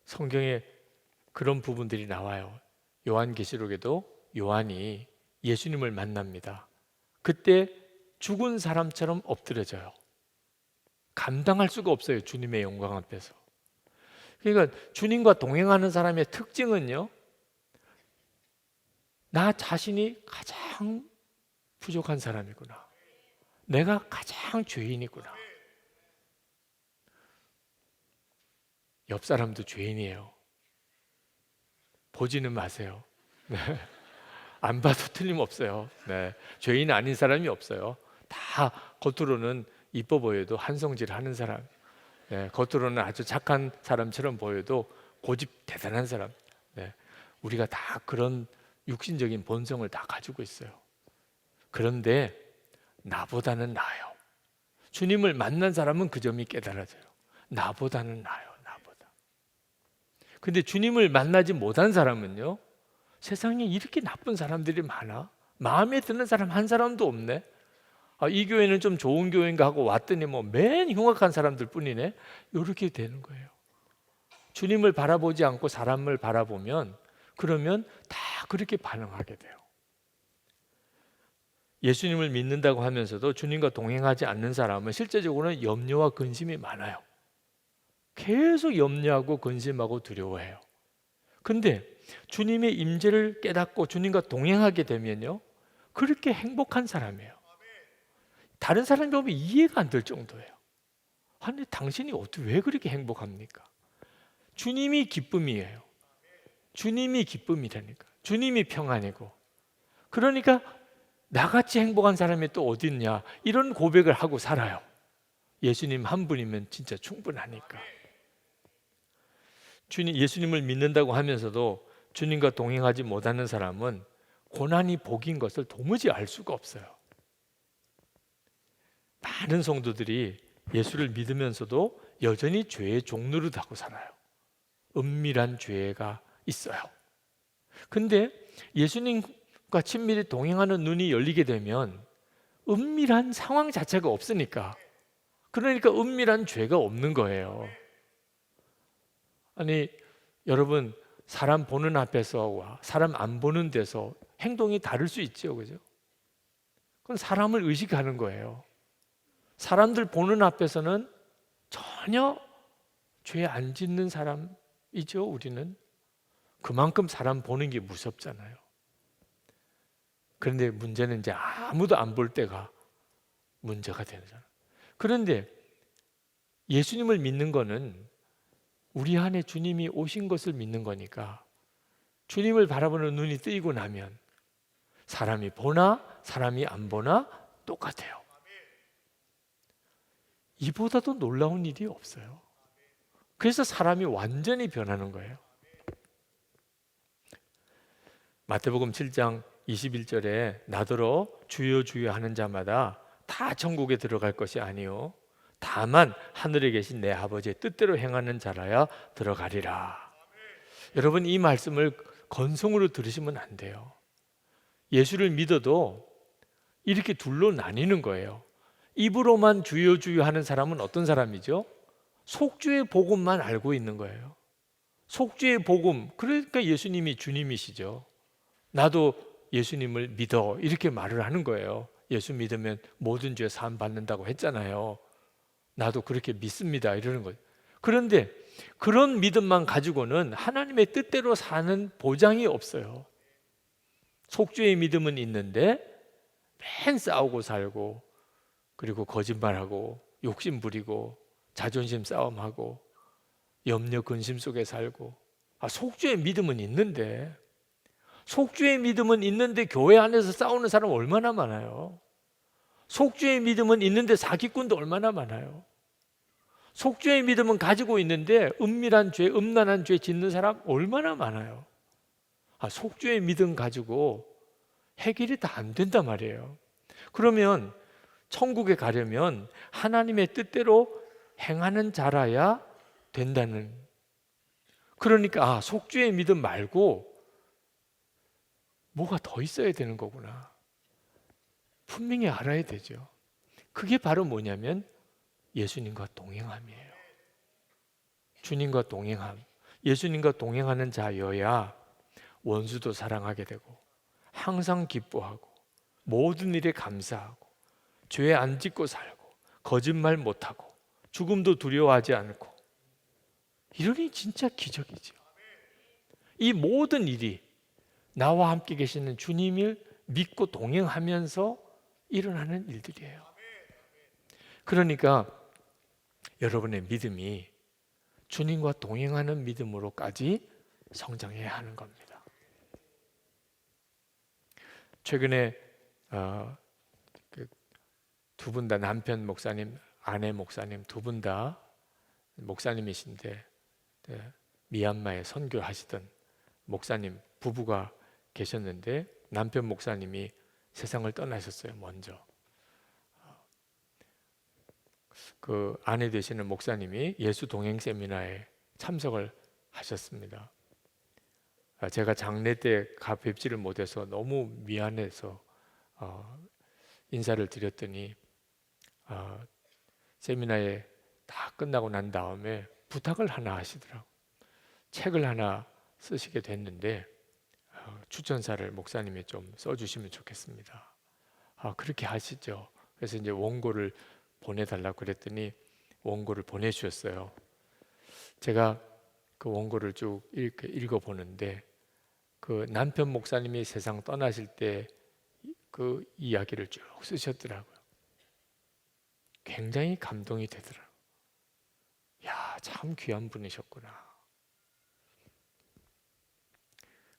성경에 그런 부분들이 나와요. 요한계시록에도 요한이 예수님을 만납니다. 그때 죽은 사람처럼 엎드려져요. 감당할 수가 없어요. 주님의 영광 앞에서. 그러니까 주님과 동행하는 사람의 특징은요, 나 자신이 가장 부족한 사람이구나. 내가 가장 죄인이구나. 옆 사람도 죄인이에요. 보지는 마세요. 네. 안 봐도 틀림없어요. 네. 죄인 아닌 사람이 없어요. 다 겉으로는 이뻐 보여도 한성질 하는 사람, 네. 겉으로는 아주 착한 사람처럼 보여도 고집 대단한 사람. 네. 우리가 다 그런 육신적인 본성을 다 가지고 있어요. 그런데 나보다는 나아요. 주님을 만난 사람은 그 점이 깨달아져요. 나보다는 나아요. 나보다. 근데 주님을 만나지 못한 사람은요, 세상에 이렇게 나쁜 사람들이 많아? 마음에 드는 사람 한 사람도 없네? 이 교회는 좀 좋은 교회인가 하고 왔더니 맨 흉악한 사람들 뿐이네? 이렇게 되는 거예요. 주님을 바라보지 않고 사람을 바라보면 그러면 다 그렇게 반응하게 돼요. 예수님을 믿는다고 하면서도 주님과 동행하지 않는 사람은 실제적으로는 염려와 근심이 많아요. 계속 염려하고 근심하고 두려워해요. 근데 주님의 임재를 깨닫고 주님과 동행하게 되면요, 그렇게 행복한 사람이에요. 다른 사람이 보면 이해가 안 될 정도예요. 아니, 당신이 왜 그렇게 행복합니까? 주님이 기쁨이에요. 주님이 기쁨이라니까. 주님이 평안이고. 그러니까 나같이 행복한 사람이 또 어디 있냐, 이런 고백을 하고 살아요. 예수님 한 분이면 진짜 충분하니까. 예수님을 믿는다고 하면서도 주님과 동행하지 못하는 사람은 고난이 복인 것을 도무지 알 수가 없어요. 많은 성도들이 예수를 믿으면서도 여전히 죄의 종노릇하고 살아요. 은밀한 죄가 있어요. 근데 예수님 주님과 친밀히 동행하는 눈이 열리게 되면 은밀한 상황 자체가 없으니까, 그러니까 은밀한 죄가 없는 거예요. 아니 여러분, 사람 보는 앞에서와 사람 안 보는 데서 행동이 다를 수 있죠, 그죠? 그건 사람을 의식하는 거예요. 사람들 보는 앞에서는 전혀 죄 안 짓는 사람이죠, 우리는. 그만큼 사람 보는 게 무섭잖아요. 그런데 문제는 이제 아무도 안 볼 때가 문제가 되잖아요. 그런데 예수님을 믿는 거는 우리 안에 주님이 오신 것을 믿는 거니까, 주님을 바라보는 눈이 뜨이고 나면 사람이 보나 사람이 안 보나 똑같아요. 이보다도 놀라운 일이 없어요. 그래서 사람이 완전히 변하는 거예요. 마태복음 7장 21절에 나더러 주여 주여 하는 자마다 다 천국에 들어갈 것이 아니요 다만 하늘에 계신 내 아버지의 뜻대로 행하는 자라야 들어가리라. 여러분, 이 말씀을 건성으로 들으시면 안 돼요. 예수를 믿어도 이렇게 둘로 나뉘는 거예요. 입으로만 주여 주여 하는 사람은 어떤 사람이죠? 속주의 복음만 알고 있는 거예요. 속주의 복음, 그러니까 예수님이 주님이시죠. 나도 예수님을 믿어, 이렇게 말을 하는 거예요. 예수 믿으면 모든 죄 사함 받는다고 했잖아요. 나도 그렇게 믿습니다, 이러는 거예요. 그런데 그런 믿음만 가지고는 하나님의 뜻대로 사는 보장이 없어요. 속주의 믿음은 있는데 맨 싸우고 살고, 그리고 거짓말하고 욕심 부리고 자존심 싸움하고 염려 근심 속에 살고. 속주의 믿음은 있는데, 속주의 믿음은 있는데 교회 안에서 싸우는 사람 얼마나 많아요. 속주의 믿음은 있는데 사기꾼도 얼마나 많아요. 속주의 믿음은 가지고 있는데 은밀한 죄, 음란한 죄 짓는 사람 얼마나 많아요. 속주의 믿음 가지고 해결이 다 안 된단 말이에요. 그러면 천국에 가려면 하나님의 뜻대로 행하는 자라야 된다는, 그러니까 속주의 믿음 말고 뭐가 더 있어야 되는 거구나, 분명히 알아야 되죠. 그게 바로 뭐냐면 예수님과 동행함이에요. 주님과 동행함. 예수님과 동행하는 자여야 원수도 사랑하게 되고 항상 기뻐하고 모든 일에 감사하고 죄 안 짓고 살고 거짓말 못하고 죽음도 두려워하지 않고, 이러니 진짜 기적이죠. 이 모든 일이 나와 함께 계시는 주님을 믿고 동행하면서 일어나는 일들이에요. 그러니까 여러분의 믿음이 주님과 동행하는 믿음으로까지 성장해야 하는 겁니다. 최근에 두 분 다, 남편 목사님, 아내 목사님 두 분 다 목사님이신데 미얀마에 선교하시던 목사님 부부가 계셨는데, 남편 목사님이 세상을 떠나셨어요. 먼저 그 아내 되시는 목사님이 예수 동행 세미나에 참석을 하셨습니다. 제가 장례 때 가 뵙지를 못해서 너무 미안해서 인사를 드렸더니 세미나에 다 끝나고 난 다음에 부탁을 하나 하시더라고요. 책을 하나 쓰시게 됐는데 추천사를 목사님이 좀 써주시면 좋겠습니다. 그렇게 하시죠. 그래서 이제 원고를 보내달라고 그랬더니 원고를 보내주셨어요. 제가 그 원고를 쭉 읽어보는데 그 남편 목사님이 세상 떠나실 때 그 이야기를 쭉 쓰셨더라고요. 굉장히 감동이 되더라고요. 야, 참 귀한 분이셨구나.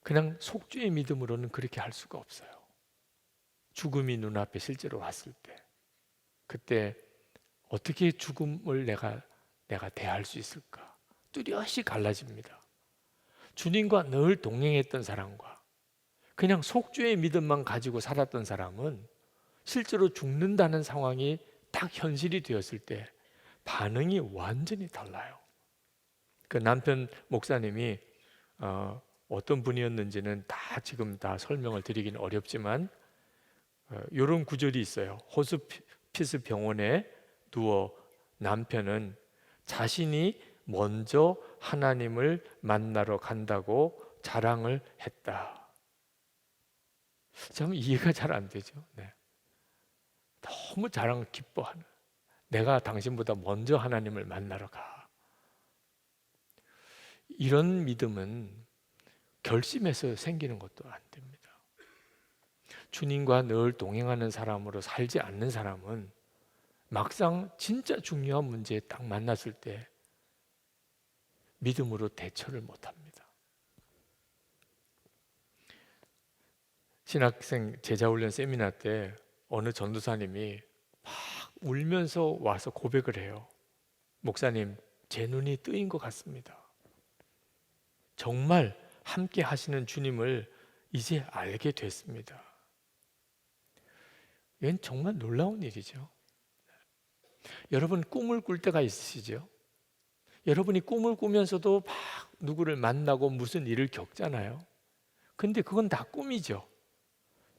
그냥 속죄의 믿음으로는 그렇게 할 수가 없어요. 죽음이 눈앞에 실제로 왔을 때, 그때 어떻게 죽음을 내가 대할 수 있을까? 뚜렷이 갈라집니다. 주님과 늘 동행했던 사람과 그냥 속죄의 믿음만 가지고 살았던 사람은 실제로 죽는다는 상황이 딱 현실이 되었을 때 반응이 완전히 달라요. 그 남편 목사님이 어떤 분이었는지는 지금 다 설명을 드리기는 어렵지만 이런 구절이 있어요. 호스피스 병원에 누워 남편은 자신이 먼저 하나님을 만나러 간다고 자랑을 했다. 참 이해가 잘 안 되죠. 네. 너무 자랑을 기뻐하는, 내가 당신보다 먼저 하나님을 만나러 가. 이런 믿음은 결심해서 생기는 것도 안 됩니다. 주님과 늘 동행하는 사람으로 살지 않는 사람은 막상 진짜 중요한 문제에 딱 만났을 때 믿음으로 대처를 못합니다. 신학생 제자훈련 세미나 때 어느 전도사님이 막 울면서 와서 고백을 해요. 목사님, 제 눈이 뜨인 것 같습니다. 정말 함께 하시는 주님을 이제 알게 됐습니다. 이건 정말 놀라운 일이죠. 여러분 꿈을 꿀 때가 있으시죠? 여러분이 꿈을 꾸면서도 막 누구를 만나고 무슨 일을 겪잖아요. 근데 그건 다 꿈이죠.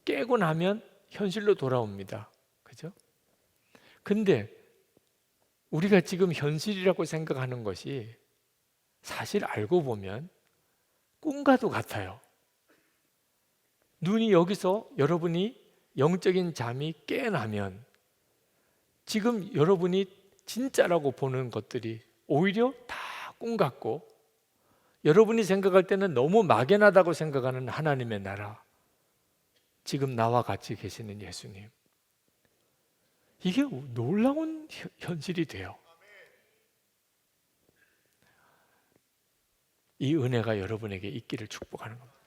깨고 나면 현실로 돌아옵니다. 그죠? 근데 우리가 지금 현실이라고 생각하는 것이 사실 알고 보면 꿈과도 같아요. 눈이 여기서 여러분이 영적인 잠이 깨나면 지금 여러분이 진짜라고 보는 것들이 오히려 다 꿈 같고, 여러분이 생각할 때는 너무 막연하다고 생각하는 하나님의 나라, 지금 나와 같이 계시는 예수님, 이게 놀라운 현실이 돼요. 이 은혜가 여러분에게 있기를 축복하는 겁니다.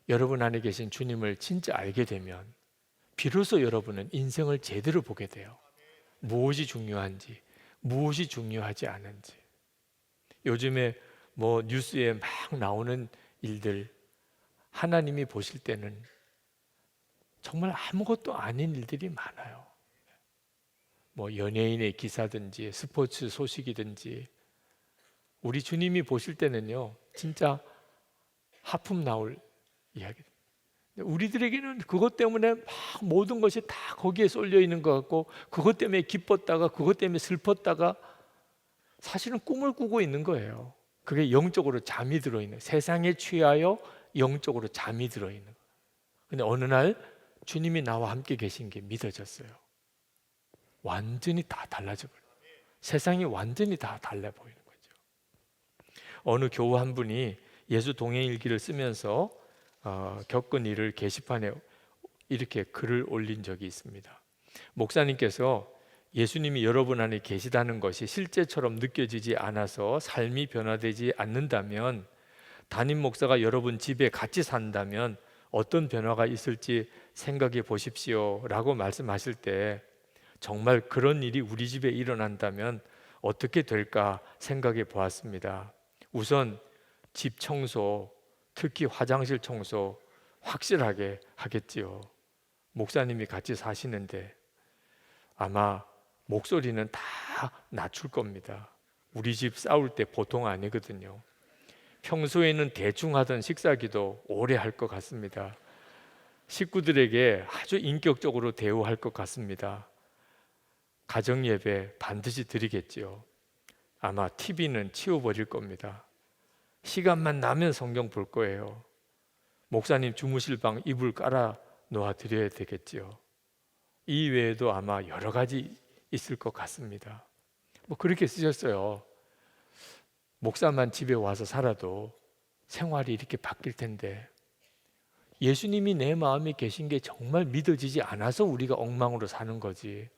여러분 안에 계신 주님을 진짜 알게 되면 비로소 여러분은 인생을 제대로 보게 돼요. 무엇이 중요한지, 무엇이 중요하지 않은지. 요즘에 뭐 뉴스에 막 나오는 일들, 하나님이 보실 때는 정말 아무것도 아닌 일들이 많아요. 뭐 연예인의 기사든지 스포츠 소식이든지, 우리 주님이 보실 때는요 진짜 하품 나올 이야기. 우리들에게는 그것 때문에 막 모든 것이 다 거기에 쏠려 있는 것 같고, 그것 때문에 기뻤다가 그것 때문에 슬펐다가 사실은 꿈을 꾸고 있는 거예요. 그게 영적으로 잠이 들어있는, 세상에 취하여 영적으로 잠이 들어있는 거예요. 근데 어느 날 주님이 나와 함께 계신 게 믿어졌어요. 완전히 다 달라져 버려요. 세상이 완전히 다 달라 보이는 거죠. 어느 교우 한 분이 예수 동행 일기를 쓰면서 겪은 일을 게시판에 이렇게 글을 올린 적이 있습니다. 목사님께서 예수님이 여러분 안에 계시다는 것이 실제처럼 느껴지지 않아서 삶이 변화되지 않는다면, 담임 목사가 여러분 집에 같이 산다면 어떤 변화가 있을지 생각해 보십시오 라고 말씀하실 때, 정말 그런 일이 우리 집에 일어난다면 어떻게 될까 생각해 보았습니다. 우선 집 청소, 특히 화장실 청소 확실하게 하겠지요. 목사님이 같이 사시는데 아마 목소리는 다 낮출 겁니다. 우리 집 싸울 때 보통 아니거든요. 평소에는 대충 하던 식사기도 오래 할 것 같습니다. 식구들에게 아주 인격적으로 대우할 것 같습니다. 가정 예배 반드시 드리겠지요. 아마 TV는 치워버릴 겁니다. 시간만 나면 성경 볼 거예요. 목사님 주무실 방 이불 깔아 놓아 드려야 되겠지요. 이 외에도 아마 여러 가지 있을 것 같습니다. 뭐 그렇게 쓰셨어요. 목사만 집에 와서 살아도 생활이 이렇게 바뀔 텐데, 예수님이 내 마음에 계신 게 정말 믿어지지 않아서 우리가 엉망으로 사는 거지,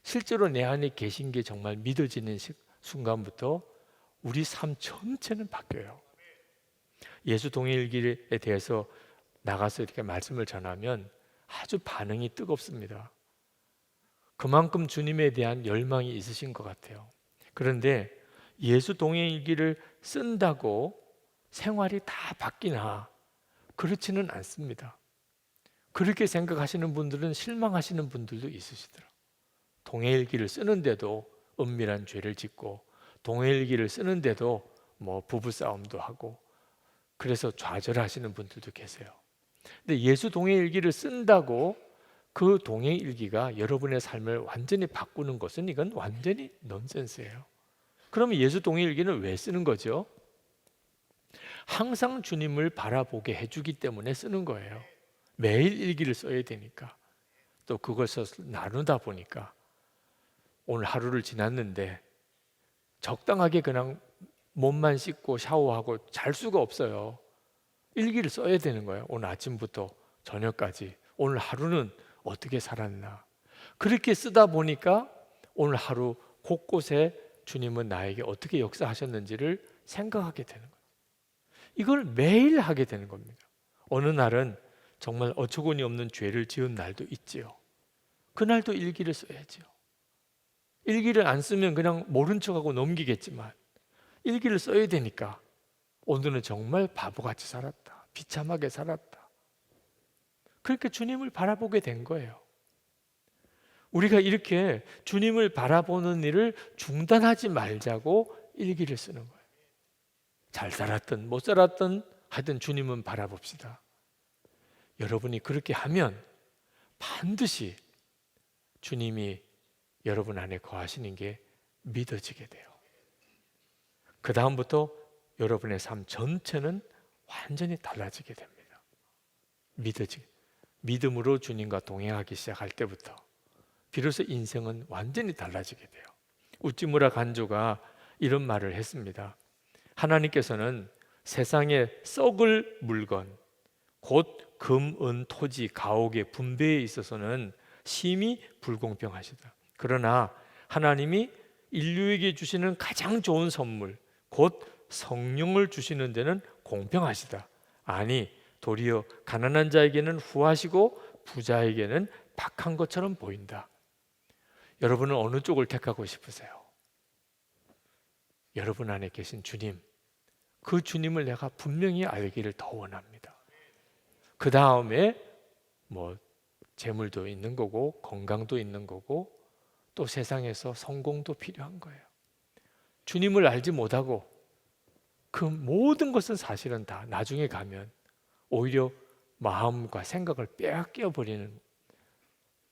실제로 내 안에 계신 게 정말 믿어지는 순간부터 우리 삶 전체는 바뀌어요. 예수 동행일기에 대해서 나가서 이렇게 말씀을 전하면 아주 반응이 뜨겁습니다. 그만큼 주님에 대한 열망이 있으신 것 같아요. 그런데 예수 동행일기를 쓴다고 생활이 다 바뀌나? 그렇지는 않습니다. 그렇게 생각하시는 분들은 실망하시는 분들도 있으시더라고요. 동행일기를 쓰는데도 은밀한 죄를 짓고, 동행일기를 쓰는데도 뭐 부부싸움도 하고, 그래서 좌절하시는 분들도 계세요. 근데 예수 동행일기를 쓴다고 그 동행일기가 여러분의 삶을 완전히 바꾸는 것은 이건 완전히 넌센스예요. 그러면 예수 동행일기는 왜 쓰는 거죠? 항상 주님을 바라보게 해주기 때문에 쓰는 거예요. 매일 일기를 써야 되니까. 또 그것을 나누다 보니까 오늘 하루를 지났는데 적당하게 그냥 몸만 씻고 샤워하고 잘 수가 없어요. 일기를 써야 되는 거예요. 오늘 아침부터 저녁까지 오늘 하루는 어떻게 살았나. 그렇게 쓰다 보니까 오늘 하루 곳곳에 주님은 나에게 어떻게 역사하셨는지를 생각하게 되는 거예요. 이걸 매일 하게 되는 겁니다. 어느 날은 정말 어처구니 없는 죄를 지은 날도 있지요. 그날도 일기를 써야지요. 일기를 안 쓰면 그냥 모른 척하고 넘기겠지만 일기를 써야 되니까 오늘은 정말 바보같이 살았다. 비참하게 살았다. 그렇게 주님을 바라보게 된 거예요. 우리가 이렇게 주님을 바라보는 일을 중단하지 말자고 일기를 쓰는 거예요. 잘 살았든 못 살았든 하여튼 주님은 바라봅시다. 여러분이 그렇게 하면 반드시 주님이 여러분 안에 거하시는 게 믿어지게 돼요. 그 다음부터 여러분의 삶 전체는 완전히 달라지게 됩니다. 믿음으로 주님과 동행하기 시작할 때부터 비로소 인생은 완전히 달라지게 돼요. 우찌무라 간조가 이런 말을 했습니다. 하나님께서는 세상에 썩을 물건, 곧 금, 은, 토지, 가옥의 분배에 있어서는 심히 불공평하시다. 그러나 하나님이 인류에게 주시는 가장 좋은 선물, 곧 성령을 주시는 데는 공평하시다. 아니, 도리어 가난한 자에게는 후하시고 부자에게는 박한 것처럼 보인다. 여러분은 어느 쪽을 택하고 싶으세요? 여러분 안에 계신 주님, 그 주님을 내가 분명히 알기를 더 원합니다. 그 다음에 재물도 있는 거고 건강도 있는 거고 또 세상에서 성공도 필요한 거예요. 주님을 알지 못하고 그 모든 것은 사실은 다 나중에 가면 오히려 마음과 생각을 빼앗겨 버리는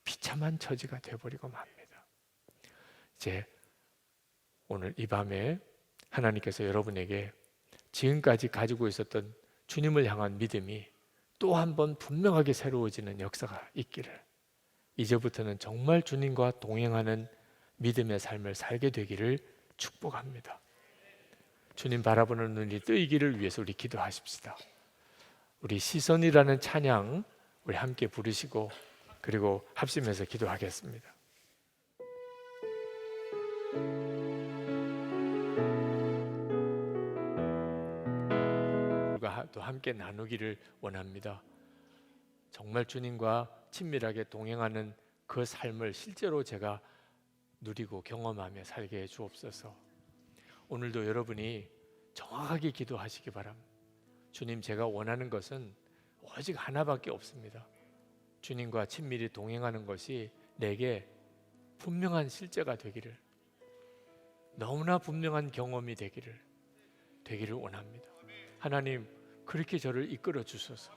비참한 처지가 되어버리고 맙니다. 이제 오늘 이 밤에 하나님께서 여러분에게 지금까지 가지고 있었던 주님을 향한 믿음이 또 한 번 분명하게 새로워지는 역사가 있기를, 이제부터는 정말 주님과 동행하는 믿음의 삶을 살게 되기를 축복합니다. 주님 바라보는 눈이 뜨이기를 위해서 우리 기도하십시다. 우리 시선이라는 찬양 우리 함께 부르시고 그리고 합심해서 기도하겠습니다. 우리가 또 함께 나누기를 원합니다. 정말 주님과 친밀하게 동행하는 그 삶을 실제로 제가 누리고 경험하며 살게 해 주옵소서. 오늘도 여러분이 정확하게 기도하시기 바랍니다. 주님, 제가 원하는 것은 오직 하나밖에 없습니다. 주님과 친밀히 동행하는 것이 내게 분명한 실제가 되기를, 너무나 분명한 경험이 되기를 원합니다. 하나님, 그렇게 저를 이끌어 주소서.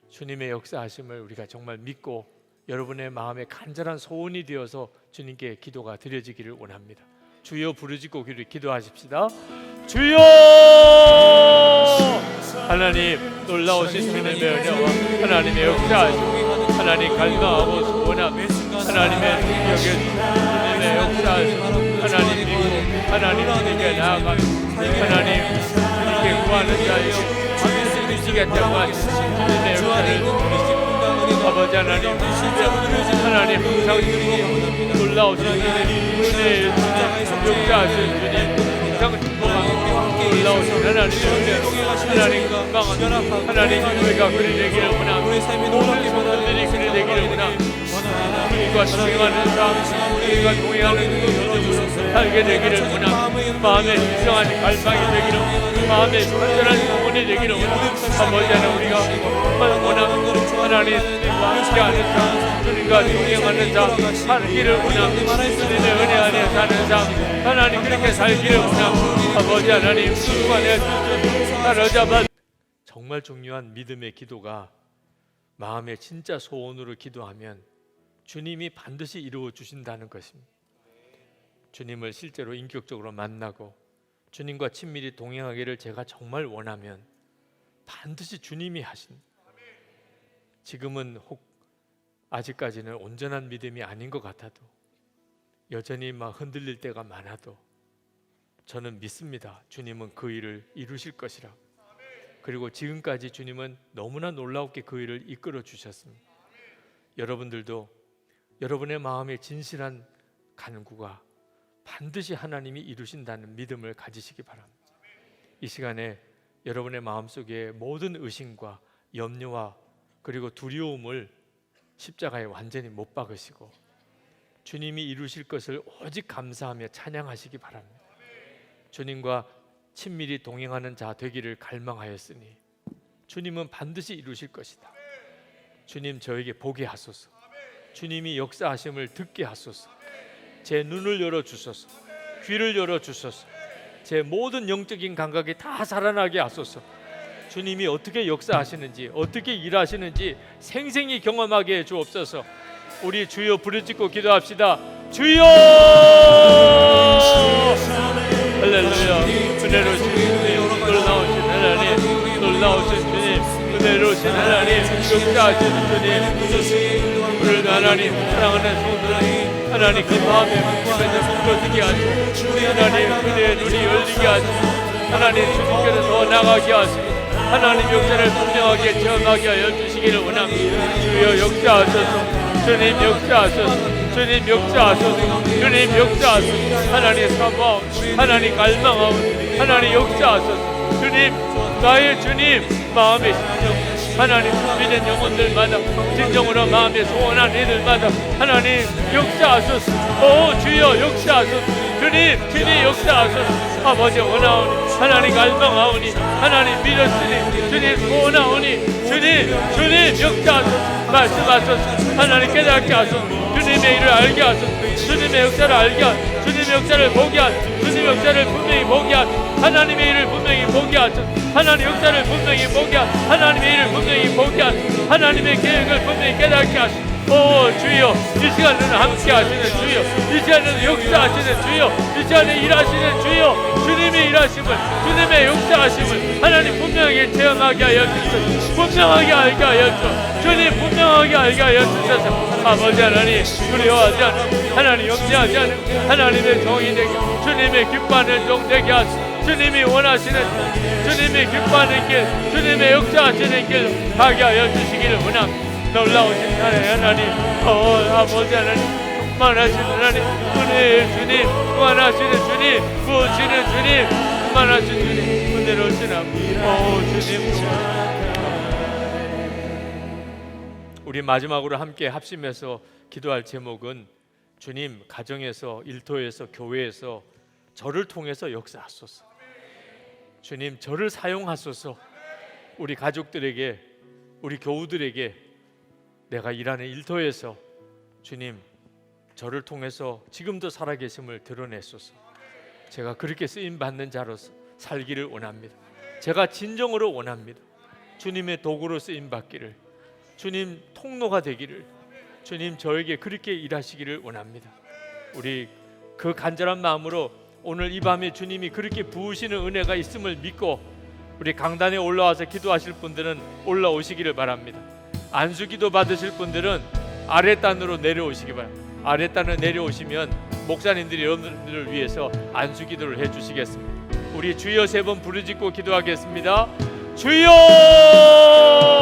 주님의 역사하심을 우리가 정말 믿고 여러분의 마음에 간절한 소원이 되어서 주님께 기도가 드려지기를 원합니다. 주여 부르짖고 기도하십시다. 주여! 하나님, 놀라우신 주님의 은혜와 하나님의 역사하심, 하나님 갈망하고 소원함, 하나님의 능력에 주님의 역사하심, 하나님 믿고 하나님 주님께 나아가는 하나님 주님께 구하는 자여 반드시 누리시겠다고 주님의 역사를 누리시고 아버지 하나님, 하나님 항상 주님 놀라우신 주님, 은혜의 주님, 역사하신 주님, 항상 축복하고 놀라우신 하나님의 은혜, 하나님 건강한 하나님 교회가 그리 되기를 원합니다. 모든 성도들이 그리 되기를 원합니다. 주님과 동행하는 삶, 주님과 동행하는 그 살게 되기를 원합니다. 마음의 진정한 갈망이 되기를, 마음의 간절한 소원이 되기를 원합니다. 아버지 하나님, 우리가 정말 원합니다. 하나님 주님과 함께하는 삶, 주님과 동행하는 삶 살기를 원합니다. 주님의 은혜 안에 사는 삶, 하나님 그렇게 살기를 원합니다. 아버지 하나님, 주관의 사로잡아 정말 중요한 믿음의 기도가 마음의 진짜 소원으로 기도하면 주님이 반드시 이루어 주신다는 것입니다. 주님을 실제로 인격적으로 만나고 주님과 친밀히 동행하기를 제가 정말 원하면 반드시 주님이 하신다. 지금은 혹 아직까지는 온전한 믿음이 아닌 것 같아도, 여전히 막 흔들릴 때가 많아도 저는 믿습니다. 주님은 그 일을 이루실 것이라. 그리고 지금까지 주님은 너무나 놀랍게 그 일을 이끌어 주셨습니다. 여러분들도 여러분의 마음의 진실한 간구가 반드시 하나님이 이루신다는 믿음을 가지시기 바랍니다. 이 시간에 여러분의 마음속에 모든 의심과 염려와 그리고 두려움을 십자가에 완전히 못 박으시고 주님이 이루실 것을 오직 감사하며 찬양하시기 바랍니다. 주님과 친밀히 동행하는 자 되기를 갈망하였으니 주님은 반드시 이루실 것이다. 주님, 저에게 보게 하소서. 주님이 역사하심을 듣게 하소서. 제 눈을 열어주소서. 귀를 열어주소서. 제 모든 영적인 감각이 다 살아나게 하소서. 주님이 어떻게 역사하시는지, 어떻게 일하시는지 생생히 경험하게 해 주옵소서. 우리 주여 부르짖고 기도합시다. 주여! 할렐루야. 은혜로우신 주님, 놀라우신 하나님, 놀라우신 주님, 은혜로우신 하나님, 역사하시는 주님, 우리를 하나님 사랑하는 성도들 하나님 그 마음에 품에서 풀어지게 하시고 하나님 그대의 눈이 열리게 하시고 하나님 주님께로 더 나가게 하시고 하나님 역사를 분명하게 체험하게 하여 주시기를 원합니다. 주여 역사하소서. 주님 역사하소서. 주님 역사하소서. 주님 역사하소서. 하나님 사모하옵 하나님 갈망하옵 하나님 역사하소서. 주님 나의 주님 마음의 심정 하나님 준비된 영혼들마다 진정으로 마음에 소원한 이들마다 하나님 역사하소서. 오 주여 역사하소서. 주님 역사하소서. 아버지 원하오니 하나님 갈망하오니 하나님 믿었으니 주님 소원하오니 주님 역사하소서. 말씀하소서. 하나님 깨닫게 하소서. 주님의 일을 알게 하소서. 주님의 역사를 알게 하소서. 주님의 역사를 보게 하소서. 주님의 역사를 분명히 보게 하소서. 하나님의 일을 분명히 보게 하소서. 하나님 역사를 분명히 보게 하소서. 하나님의 일을 분명히 보게 하소서. 하나님의 계획을 분명히 깨닫게 하소서. 오 주여 이 시간에는 함께 하시는 주여 이 시간에는 역사하시는 주여 이 시간에 일하시는 주여 주님의 일하심을 주님의 역사하심을 하나님 분명하게 체험하게 하여 주소서. 분명하게 알게 하여 주소서. 주님 분명하게 알게 하여 주소서. 아버지 하나님 두려워하지 않은 하나님 염려하지 않은 하나님의 종이 되게 주님의 기뻐하는 종 되게 하소서. 주님이 원하시는 주님이 기뻐하는 길 주님의 역사하시는 길 가게 하여 주시기를 원합니다. 놀라우신 하나님 아버지 하나님 충만하신 하나님 은혜의 주님 충만하시는 주님 부으시는 주님 충만하신 주님 은혜로우신 아버지 주님 우리 마지막으로 함께 합심해서 기도할 제목은 주님 가정에서 일터에서 교회에서 저를 통해서 역사하소서. 주님 저를 사용하소서. 우리 가족들에게 우리 교우들에게 내가 일하는 일터에서 주님 저를 통해서 지금도 살아계심을 드러내소서. 제가 그렇게 쓰임받는 자로서 살기를 원합니다. 제가 진정으로 원합니다. 주님의 도구로 쓰임받기를 주님 통로가 되기를 주님 저에게 그렇게 일하시기를 원합니다. 우리 그 간절한 마음으로 오늘 이 밤에 주님이 그렇게 부으시는 은혜가 있음을 믿고 우리 강단에 올라와서 기도하실 분들은 올라오시기를 바랍니다. 안수기도 받으실 분들은 아랫단으로 내려오시기 바랍니다. 아랫단으로 내려오시면 목사님들이 여러분들을 위해서 안수기도를 해주시겠습니다. 우리 주여 3번 부르짖고 기도하겠습니다. 주여